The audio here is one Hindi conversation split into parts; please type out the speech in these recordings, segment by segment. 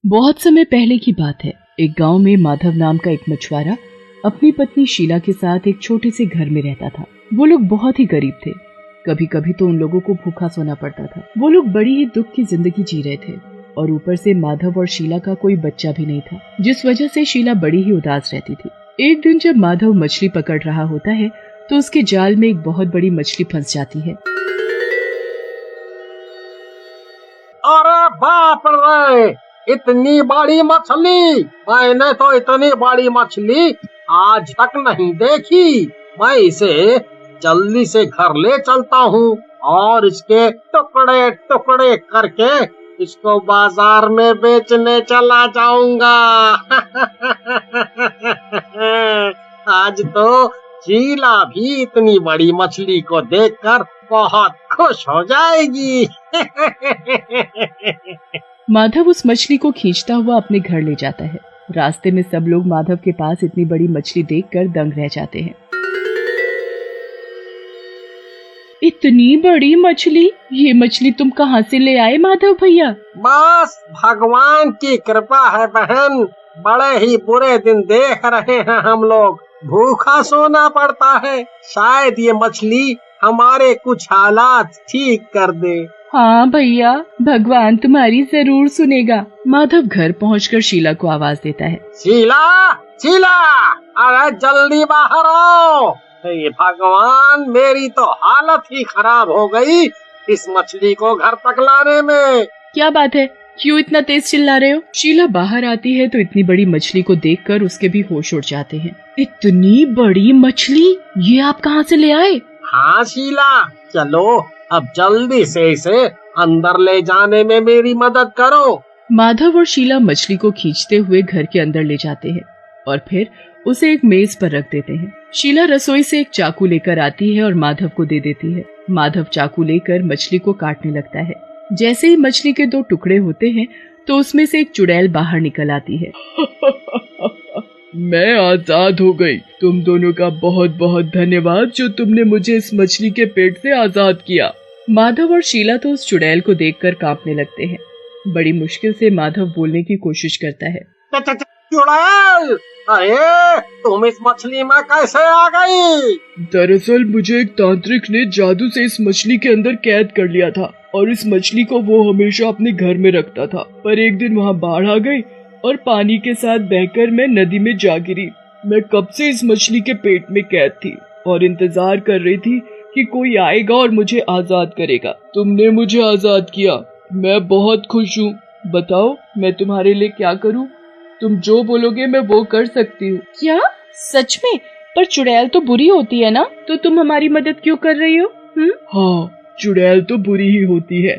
बहुत समय पहले की बात है। एक गांव में माधव नाम का एक मछुआरा अपनी पत्नी शीला के साथ एक छोटे से घर में रहता था। वो लोग बहुत ही गरीब थे। कभी कभी तो उन लोगों को भूखा सोना पड़ता था। वो लोग बड़ी ही दुख की जिंदगी जी रहे थे और ऊपर से माधव और शीला का कोई बच्चा भी नहीं था, जिस वजह से शीला बड़ी ही उदास रहती थी। एक दिन जब माधव मछली पकड़ रहा होता है तो उसके जाल में एक बहुत बड़ी मछली फंस जाती है। अरे बाप रे, इतनी बड़ी मछली! मैंने तो इतनी बड़ी मछली आज तक नहीं देखी। मैं इसे जल्दी से घर ले चलता हूँ और इसके टुकड़े टुकड़े करके इसको बाजार में बेचने चला जाऊंगा। आज तो शीला भी इतनी बड़ी मछली को देखकर बहुत खुश हो जाएगी। माधव उस मछली को खींचता हुआ अपने घर ले जाता है। रास्ते में सब लोग माधव के पास इतनी बड़ी मछली देखकर दंग रह जाते हैं। इतनी बड़ी मछली, ये मछली तुम कहाँ से ले आए माधव भैया? बस भगवान की कृपा है बहन। बड़े ही बुरे दिन देख रहे हैं हम लोग। भूखा सोना पड़ता है। शायद ये मछली हमारे कुछ हालात ठीक कर दे। हाँ भैया, भगवान तुम्हारी जरूर सुनेगा। माधव घर पहुंचकर शीला को आवाज देता है। शीला, शीला, अरे जल्दी बाहर आओ। हे भगवान, मेरी तो हालत ही खराब हो गई इस मछली को घर तक लाने में। क्या बात है, क्यों इतना तेज चिल्ला रहे हो? शीला बाहर आती है तो इतनी बड़ी मछली को देखकर उसके भी होश उड़ जाते हैं। इतनी बड़ी मछली, ये आप कहाँ से ले आए? हाँ शीला, चलो अब जल्दी से इसे अंदर ले जाने में मेरी मदद करो। माधव और शीला मछली को खींचते हुए घर के अंदर ले जाते हैं और फिर उसे एक मेज पर रख देते हैं। शीला रसोई से एक चाकू लेकर आती है और माधव को दे देती है। माधव चाकू लेकर मछली को काटने लगता है। जैसे ही मछली के 2 टुकड़े होते हैं तो उसमें से एक चुड़ैल बाहर निकल आती है। मैं आजाद हो गई। तुम दोनों का बहुत बहुत धन्यवाद जो तुमने मुझे इस मछली के पेट से आजाद किया। माधव और शीला तो उस चुड़ैल को देखकर कांपने लगते हैं। बड़ी मुश्किल से माधव बोलने की कोशिश करता है। चुड़ैल, अरे तुम इस मछली में कैसे आ गई? दरअसल मुझे एक तांत्रिक ने जादू से इस मछली के अंदर कैद कर लिया था और इस मछली को वो हमेशा अपने घर में रखता था। पर एक दिन वहाँ बाढ़ आ गई और पानी के साथ बहकर मैं नदी में जा गिरी। मैं कब से इस मछली के पेट में कैद थी और इंतजार कर रही थी कि कोई आएगा और मुझे आजाद करेगा। तुमने मुझे आजाद किया, मैं बहुत खुश हूँ। बताओ मैं तुम्हारे लिए क्या करूँ? तुम जो बोलोगे मैं वो कर सकती हूँ। क्या सच में? पर चुड़ैल तो बुरी होती है ना, तो तुम हमारी मदद क्यों कर रही हो? हाँ, चुड़ैल तो बुरी ही होती है।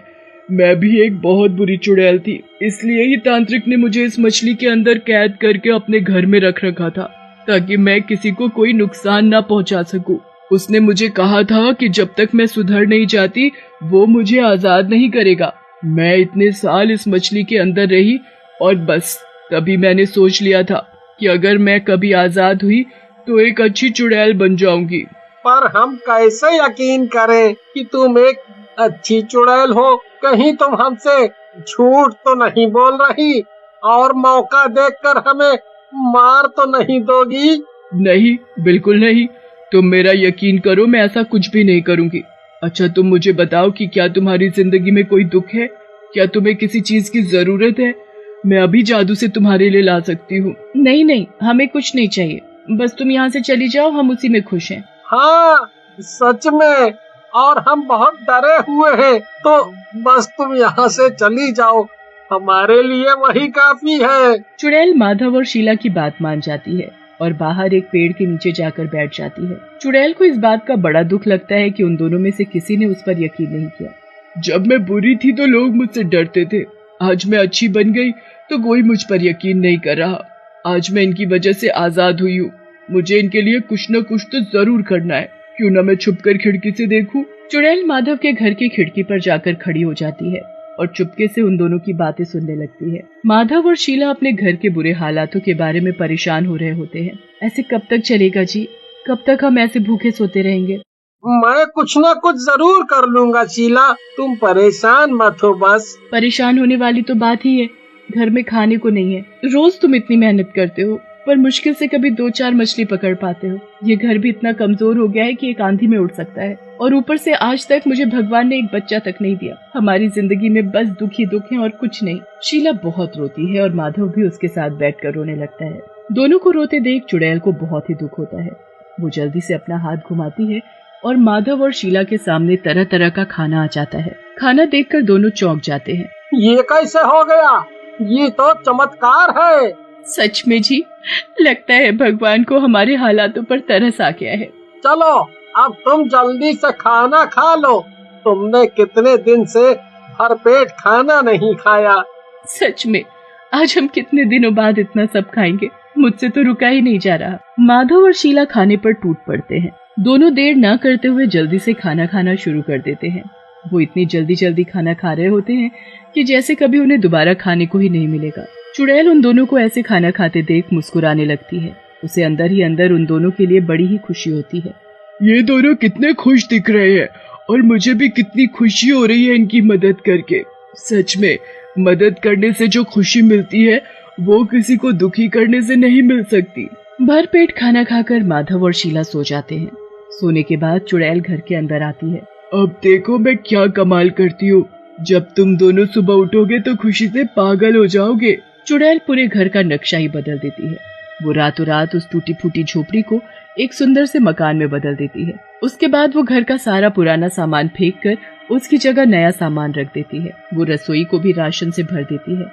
मैं भी एक बहुत बुरी चुड़ैल थी, इसलिए ही तांत्रिक ने मुझे इस मछली के अंदर कैद करके अपने घर में रख रखा था ताकि मैं किसी को कोई नुकसान ना पहुंचा सकूं। उसने मुझे कहा था कि जब तक मैं सुधर नहीं जाती वो मुझे आजाद नहीं करेगा। मैं इतने साल इस मछली के अंदर रही और बस तभी मैंने सोच लिया था कि अगर मैं कभी आजाद हुई तो एक अच्छी चुड़ैल बन जाऊंगी। पर हम कैसे यकीन करें कि तुम एक अच्छी चुड़ैल हो? कहीं तुम हमसे झूठ तो नहीं बोल रही और मौका देखकर हमें मार तो नहीं दोगी? नहीं, बिल्कुल नहीं। तुम मेरा यकीन करो, मैं ऐसा कुछ भी नहीं करूंगी। अच्छा तुम मुझे बताओ कि क्या तुम्हारी जिंदगी में कोई दुख है? क्या तुम्हें किसी चीज की जरूरत है? मैं अभी जादू से तुम्हारे लिए ला सकती हूँ। नहीं नहीं, हमें कुछ नहीं चाहिए, बस तुम यहाँ से चली जाओ, हम उसी में खुश हैं। हाँ सच में, और हम बहुत डरे हुए हैं, तो बस तुम यहाँ से चली जाओ, हमारे लिए वही काफी है। चुड़ैल माधव और शीला की बात मान जाती है और बाहर एक पेड़ के नीचे जाकर बैठ जाती है। चुड़ैल को इस बात का बड़ा दुख लगता है कि उन दोनों में से किसी ने उस पर यकीन नहीं किया। जब मैं बुरी थी तो लोग मुझसे डरते थे, आज मैं अच्छी बन गई तो कोई मुझ पर यकीन नहीं कर रहा। आज मैं इनकी वजह से आजाद हुई हूँ, मुझे इनके लिए कुछ न कुछ तो जरूर करना है। क्यों न मैं छुपकर खिड़की से देखूं। चुड़ैल माधव के घर की खिड़की पर जाकर खड़ी हो जाती है और चुपके से उन दोनों की बातें सुनने लगती है। माधव और शीला अपने घर के बुरे हालातों के बारे में परेशान हो रहे होते हैं। ऐसे कब तक चलेगा जी? कब तक हम ऐसे भूखे सोते रहेंगे? मैं कुछ न कुछ जरूर कर लूंगा शीला, तुम परेशान मत हो। बस परेशान होने वाली तो बात ही है, घर में खाने को नहीं है। रोज तुम इतनी मेहनत करते हो पर मुश्किल से कभी 2-4 मछली पकड़ पाते हो। ये घर भी इतना कमजोर हो गया है कि एक आंधी में उड़ सकता है, और ऊपर से आज तक मुझे भगवान ने एक बच्चा तक नहीं दिया। हमारी जिंदगी में बस दुख ही दुख है और कुछ नहीं। शीला बहुत रोती है और माधव भी उसके साथ बैठकर रोने लगता है। दोनों को रोते देख चुड़ैल को बहुत ही दुख होता है। वो जल्दी से अपना हाथ घुमाती है और माधव और शीला के सामने तरह तरह का खाना आ जाता है। खाना देखकर दोनों चौंक जाते हैं। ये कैसे हो गया? ये तो चमत्कार है। सच में जी, लगता है भगवान को हमारे हालातों पर तरस आ गया है। चलो अब तुम जल्दी से खाना खा लो। तुमने कितने दिन से भरपेट खाना नहीं खाया। सच में आज हम कितने दिनों बाद इतना सब खाएंगे। मुझसे तो रुका ही नहीं जा रहा। माधव और शीला खाने पर टूट पड़ते हैं। दोनों देर न करते हुए जल्दी से खाना खाना शुरू कर देते हैं। वो इतनी जल्दी जल्दी खाना खा रहे होते हैं कि जैसे कभी उन्हें दोबारा खाने को ही नहीं मिलेगा। चुड़ैल उन दोनों को ऐसे खाना खाते देख मुस्कुराने लगती है। उसे अंदर ही अंदर उन दोनों के लिए बड़ी ही खुशी होती है। ये दोनों कितने खुश दिख रहे हैं और मुझे भी कितनी खुशी हो रही है इनकी मदद करके। सच में मदद करने से जो खुशी मिलती है वो किसी को दुखी करने से नहीं मिल सकती। भरपेट खाना खाकर माधव और शीला सो जाते हैं। सोने के बाद चुड़ैल घर के अंदर आती है। अब देखो मैं क्या कमाल करती हूँ। जब तुम दोनों सुबह उठोगे तो खुशी से पागल हो जाओगे। चुड़ैल पूरे घर का नक्शा ही बदल देती है। वो रातों रात उस टूटी फूटी झोपड़ी को एक सुंदर से मकान में बदल देती है। उसके बाद वो घर का सारा पुराना सामान फेंक कर उसकी जगह नया सामान रख देती है। वो रसोई को भी राशन से भर देती है।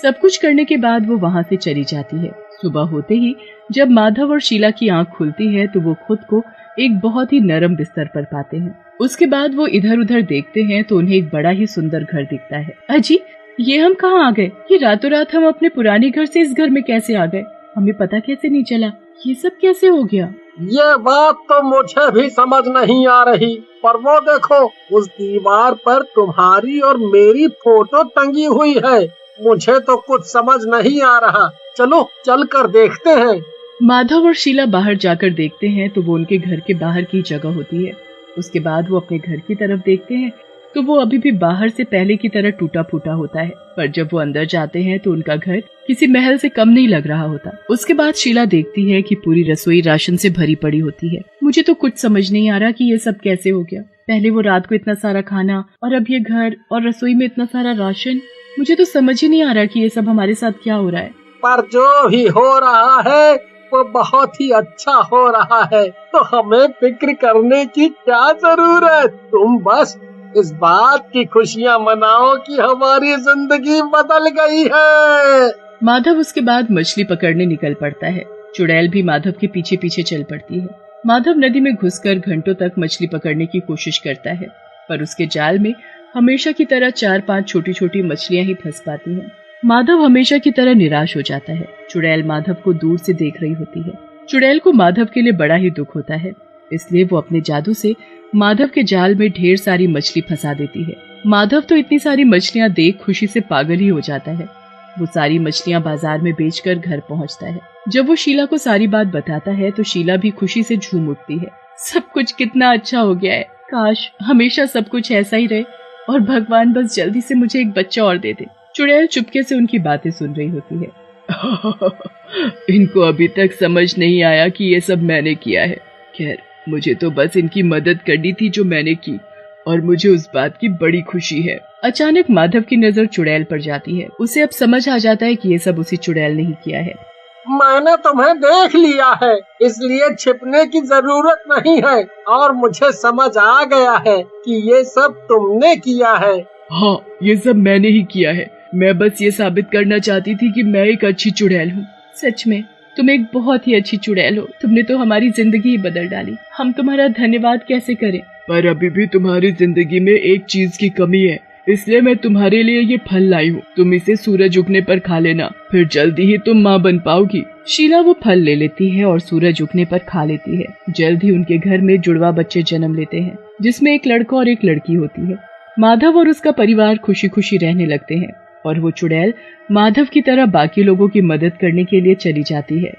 सब कुछ करने के बाद वो वहाँ से चली जाती है। सुबह होते ही जब माधव और शीला की आंख खुलती है तो वो खुद को एक बहुत ही नरम बिस्तर पर पाते हैं। उसके बाद वो इधर उधर देखते हैं तो उन्हें एक बड़ा ही सुंदर घर दिखता है। अजी, ये हम कहाँ आ गए? ये रातों रात हम अपने पुराने घर से इस घर में कैसे आ गए? हमें पता कैसे नहीं चला? ये सब कैसे हो गया? ये बात तो मुझे भी समझ नहीं आ रही, पर वो देखो उस दीवार पर तुम्हारी और मेरी फोटो टंगी हुई है। मुझे तो कुछ समझ नहीं आ रहा। चलो चल कर देखते हैं। माधव और शीला बाहर जाकर देखते हैं तो वो उनके घर के बाहर की जगह होती है। उसके बाद वो अपने घर की तरफ देखते हैं तो वो अभी भी बाहर से पहले की तरह टूटा फूटा होता है, पर जब वो अंदर जाते हैं तो उनका घर किसी महल से कम नहीं लग रहा होता। उसके बाद शीला देखती है कि पूरी रसोई राशन से भरी पड़ी होती है। मुझे तो कुछ समझ नहीं आ रहा कि ये सब कैसे हो गया। पहले वो रात को इतना सारा खाना और अब ये घर और रसोई में इतना सारा राशन। मुझे तो समझ ही नहीं आ रहा कि ये सब हमारे साथ क्या हो रहा है। पर जो भी हो रहा है वो बहुत ही अच्छा हो रहा है, तो हमें फिक्र करने की क्या जरूरत। तुम बस इस बात की खुशियाँ मनाओ कि हमारी जिंदगी बदल गई है। माधव उसके बाद मछली पकड़ने निकल पड़ता है। चुड़ैल भी माधव के पीछे पीछे चल पड़ती है। माधव नदी में घुसकर घंटों तक मछली पकड़ने की कोशिश करता है, पर उसके जाल में हमेशा की तरह 4-5 छोटी छोटी मछलियां ही फंस पाती हैं। माधव हमेशा की तरह निराश हो जाता है। चुड़ैल माधव को दूर से देख रही होती है। चुड़ैल को माधव के लिए बड़ा ही दुख होता है, इसलिए वो अपने जादू से माधव के जाल में ढेर सारी मछली फंसा देती है। माधव तो इतनी सारी मछलियां देख खुशी से पागल ही हो जाता है। वो सारी मछलियां बाजार में बेचकर घर पहुंचता है। जब वो शीला को सारी बात बताता है तो शीला भी खुशी से झूम उठती है। सब कुछ कितना अच्छा हो गया है। काश हमेशा सब कुछ ऐसा ही रहे और भगवान बस जल्दी से मुझे एक बच्चा और दे दे। चुड़ैल चुपके से उनकी बातें सुन रही होती है। इनको अभी तक समझ नहीं आया कि ये सब मैंने किया है। खैर, मुझे तो बस इनकी मदद करनी थी जो मैंने की, और मुझे उस बात की बड़ी खुशी है। अचानक माधव की नजर चुड़ैल पर जाती है। उसे अब समझ आ जाता है कि ये सब उसी चुड़ैल ने ही किया है। मैंने तुम्हें देख लिया है, इसलिए छिपने की जरूरत नहीं है, और मुझे समझ आ गया है कि ये सब तुमने किया है। हाँ, ये सब मैंने ही किया है। मैं बस ये साबित करना चाहती थी कि मैं एक अच्छी चुड़ैल हूँ। सच में तुम एक बहुत ही अच्छी चुड़ैल हो। तुमने तो हमारी जिंदगी ही बदल डाली। हम तुम्हारा धन्यवाद कैसे करें। पर अभी भी तुम्हारी जिंदगी में एक चीज की कमी है, इसलिए मैं तुम्हारे लिए ये फल लाई हूँ। तुम इसे सूरज उगने पर खा लेना, फिर जल्दी ही तुम माँ बन पाओगी। शीला वो फल ले लेती है और सूरज उगने पर खा लेती है। जल्द ही उनके घर में जुड़वा बच्चे जन्म लेते हैं, जिसमें एक लड़का और एक लड़की होती है। माधव और उसका परिवार खुशी खुशी रहने लगते हैं और वो चुड़ैल माधव की तरह बाकी लोगों की मदद करने के लिए चली जाती है।